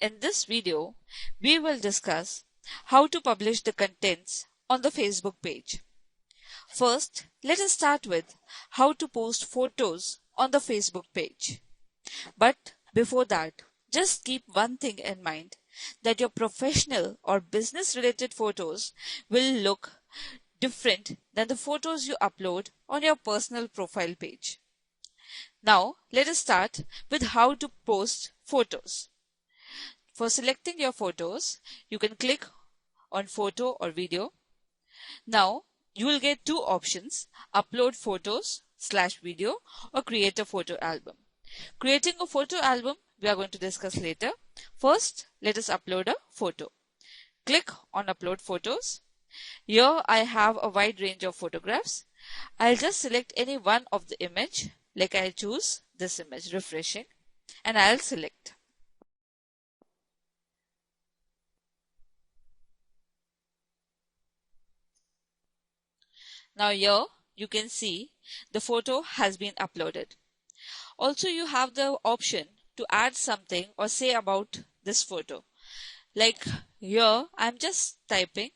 In this video, we will discuss how to publish the contents on the Facebook page. First, let us start with how to post photos on the Facebook page. But before that, just keep one thing in mind, that your professional or business related photos will look different than the photos you upload on your personal profile page. Now, let us start with how to post photos. For selecting your photos, you can click on photo or video. Now, you will get two options: upload photos/video or create a photo album. Creating a photo album we are going to discuss later. First, let us upload a photo. Click on upload photos. Here I have a wide range of photographs. I'll just select any one of the image, like I'll choose this image, refreshing, and I'll select. Now here you can see the photo has been uploaded. Also, you have the option to add something or say about this photo. Like here I'm just typing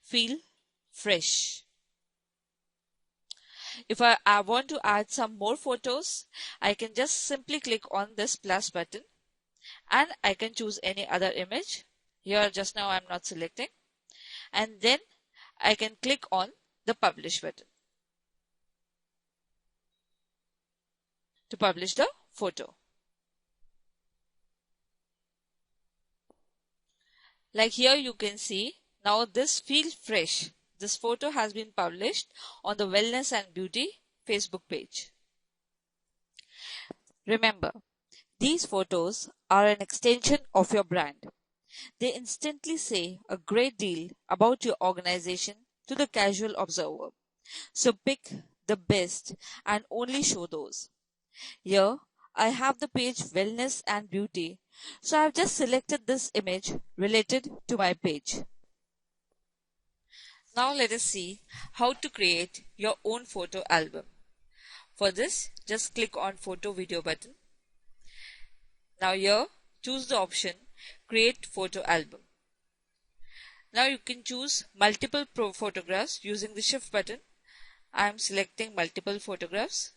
feel fresh. If I want to add some more photos, I can just simply click on this plus button and I can choose any other image. Here just now I'm not selecting, and then I can click on the publish button to publish the photo. Like here you can see, now this feels fresh. This photo has been published on the Wellness and Beauty Facebook page. Remember, these photos are an extension of your brand. They instantly say a great deal about your organization to the casual observer. So pick the best and only show those. Here I have the page Wellness and Beauty, so I've just selected this image related to my page. Now let us see how to create your own photo album. For this, just click on photo video button. Now here, choose the option create photo album. Now you can choose multiple photographs using the shift button. I am selecting multiple photographs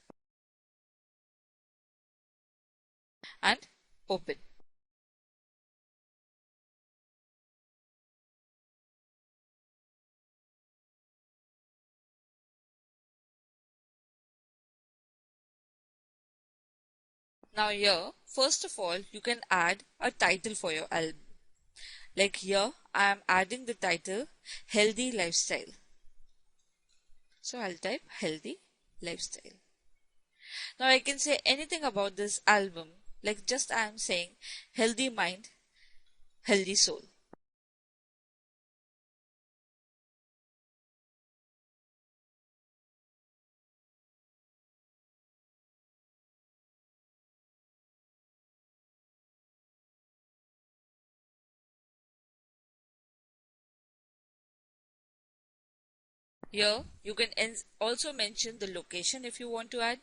and open. Now here, first of all, you can add a title for your album. Like here, I am adding the title Healthy Lifestyle. So I'll type Healthy Lifestyle. Now I can say anything about this album, like just I am saying Healthy Mind, Healthy Soul. Here you can also mention the location if you want to add.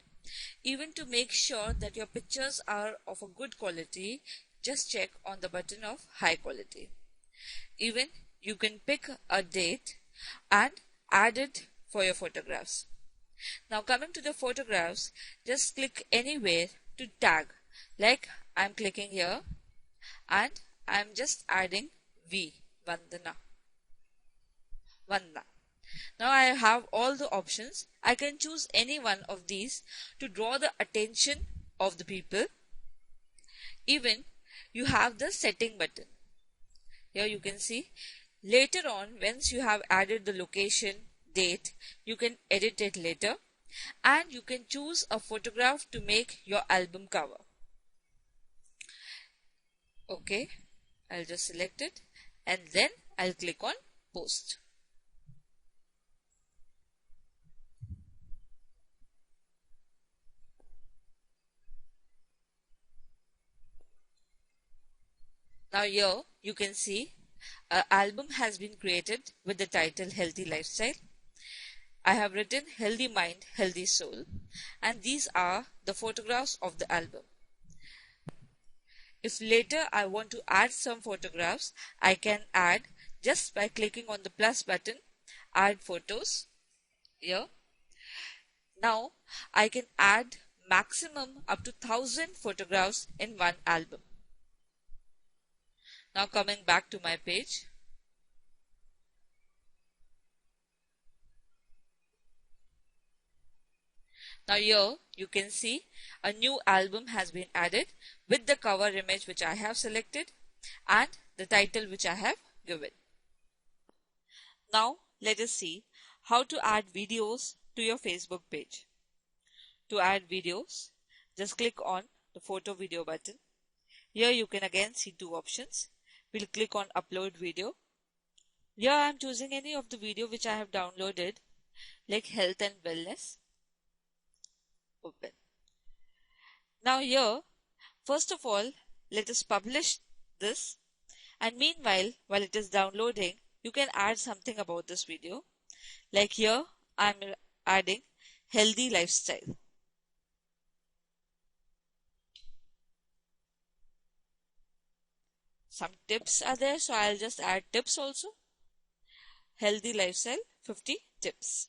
Even to make sure that your pictures are of a good quality, just check on the button of high quality. Even you can pick a date and add it for your photographs. Now coming to the photographs, just click anywhere to tag. Like I'm clicking here and I'm just adding V, Vandana. Vandana. Now I have all the options. I can choose any one of these to draw the attention of the people. Even you have the setting button. Here you can see. Later on, once you have added the location, date, you can edit it later. And you can choose a photograph to make your album cover. Okay, I'll just select it and then I'll click on post. Now here you can see an album has been created with the title Healthy Lifestyle. I have written Healthy Mind, Healthy Soul, and these are the photographs of the album. If later I want to add some photographs, I can add just by clicking on the plus button, add photos here. Now I can add maximum up to 1000 photographs in one album. Now coming back to my page. Now here you can see a new album has been added with the cover image which I have selected and the title which I have given. Now let us see how to add videos to your Facebook page. To add videos, just click on the photo video button. Here you can again see two options. We'll click on upload video. Here I am choosing any of the video which I have downloaded, like health and wellness. Open. Now here, first of all, let us publish this, and meanwhile, while it is downloading, you can add something about this video. Like here, I am adding healthy lifestyle. Some tips are there, so I'll just add tips also. Healthy lifestyle, 50 tips.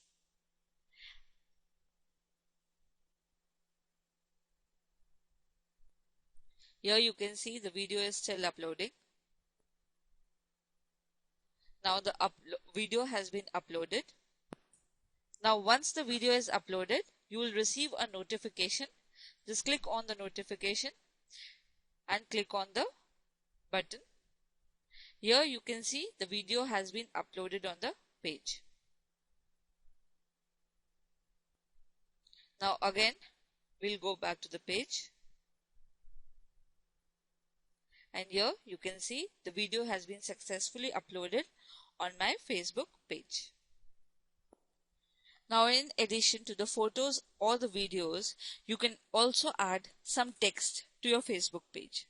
Here you can see the video is still uploading. Now the video has been uploaded. Now once the video is uploaded, you will receive a notification. Just click on the notification and click on the button. Here you can see the video has been uploaded on the page. Now again, we'll go back to the page. And here you can see the video has been successfully uploaded on my Facebook page. Now in addition to the photos or the videos, you can also add some text to your Facebook page.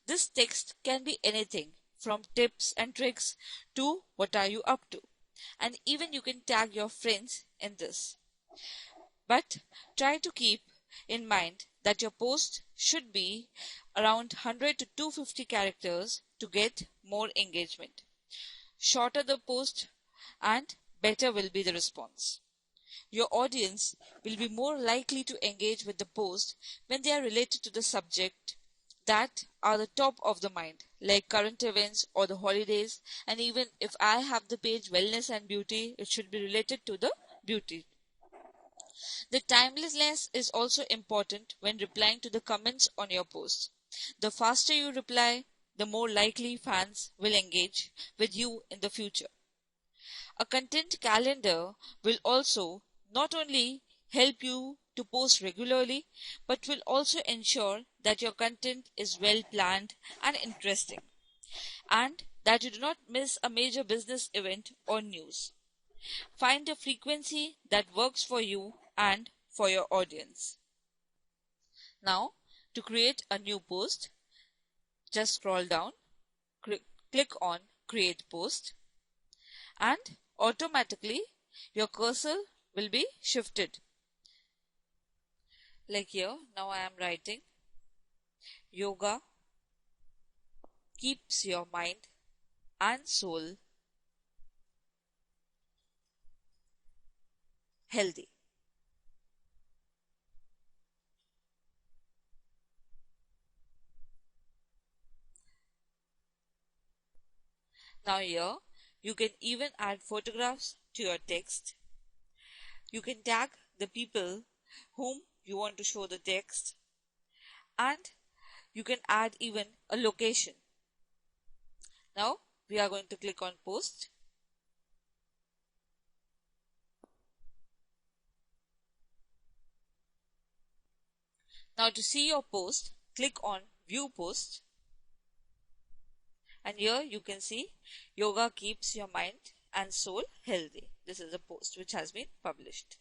This text can be anything from tips and tricks to what are you up to. And even you can tag your friends in this. But try to keep in mind that your post should be around 100 to 250 characters to get more engagement. Shorter the post and better will be the response. Your audience will be more likely to engage with the post when they are related to the subject that are the top of the mind, like current events or the holidays. And even if I have the page wellness and beauty, it should be related to the beauty. The timelessness is also important when replying to the comments on your post. The faster you reply, the more likely fans will engage with you in the future. A content calendar will also not only help you to post regularly, but will also ensure that your content is well planned and interesting, and that you do not miss a major business event or news. Find a frequency that works for you and for your audience. Now, to create a new post, just scroll down, click on Create Post, and automatically your cursor will be shifted. Like here, now I am writing, yoga keeps your mind and soul healthy. Now here, you can even add photographs to your text. You can tag the people whom you want to show the text, and you can add even a location. Now we are going to click on Post. Now to see your post, click on View Post. And here you can see yoga keeps your mind and soul healthy. This is a post which has been published.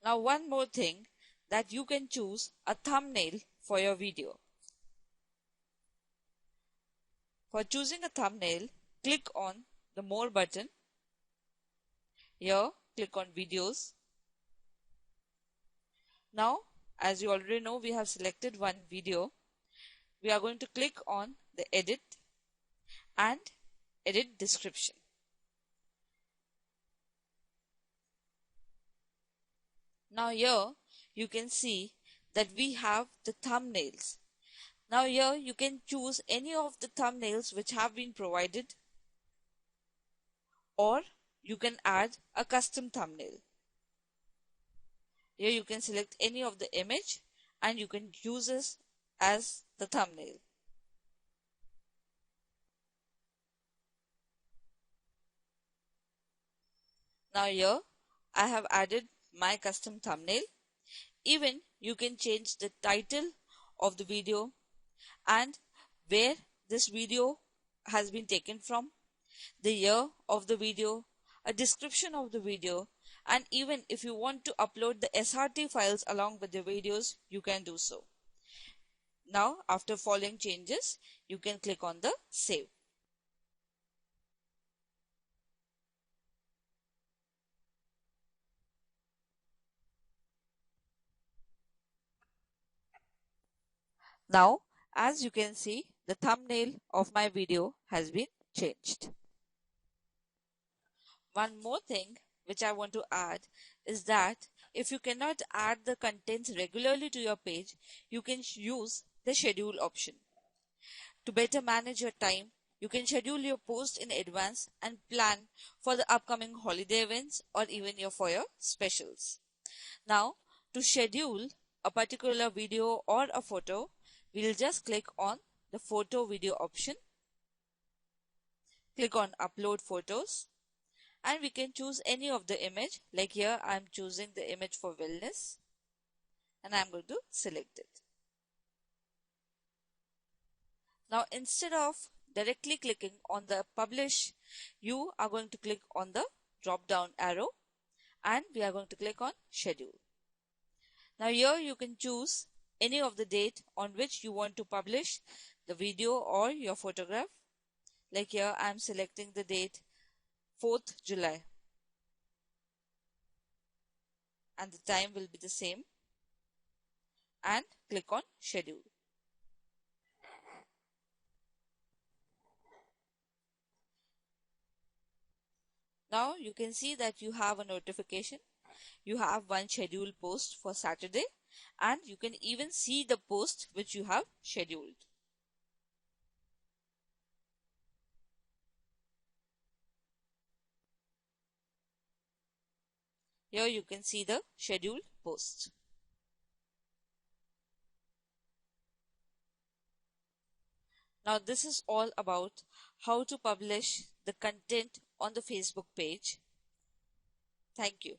Now one more thing, that you can choose a thumbnail for your video. For choosing a thumbnail, click on the More button. Here, click on Videos. Now, as you already know, we have selected one video. We are going to click on the edit and edit description. Now here you can see that we have the thumbnails. Now here you can choose any of the thumbnails which have been provided, or you can add a custom thumbnail. Here you can select any of the image and you can use this as the thumbnail. Now here I have added my custom thumbnail. Even you can change the title of the video and where this video has been taken from, the year of the video, a description of the video, and even if you want to upload the SRT files along with the videos, you can do so. Now, after following changes, you can click on the save. Now, as you can see, the thumbnail of my video has been changed. One more thing which I want to add is that if you cannot add the contents regularly to your page, you can use the schedule option. To better manage your time, you can schedule your post in advance and plan for the upcoming holiday events or even for your specials. Now, to schedule a particular video or a photo, we'll just click on the photo video option. Click on upload photos and we can choose any of the image. Like here, I'm choosing the image for wellness and I'm going to select it. Now, instead of directly clicking on the publish, you are going to click on the drop down arrow and we are going to click on schedule. Now here you can choose any of the date on which you want to publish the video or your photograph. Like here I am selecting the date 4th July and the time will be the same and click on schedule. Now you can see that you have a notification. You have one scheduled post for Saturday and you can even see the post which you have scheduled. Here you can see the scheduled post. Now this is all about how to publish the content on the Facebook page. Thank you.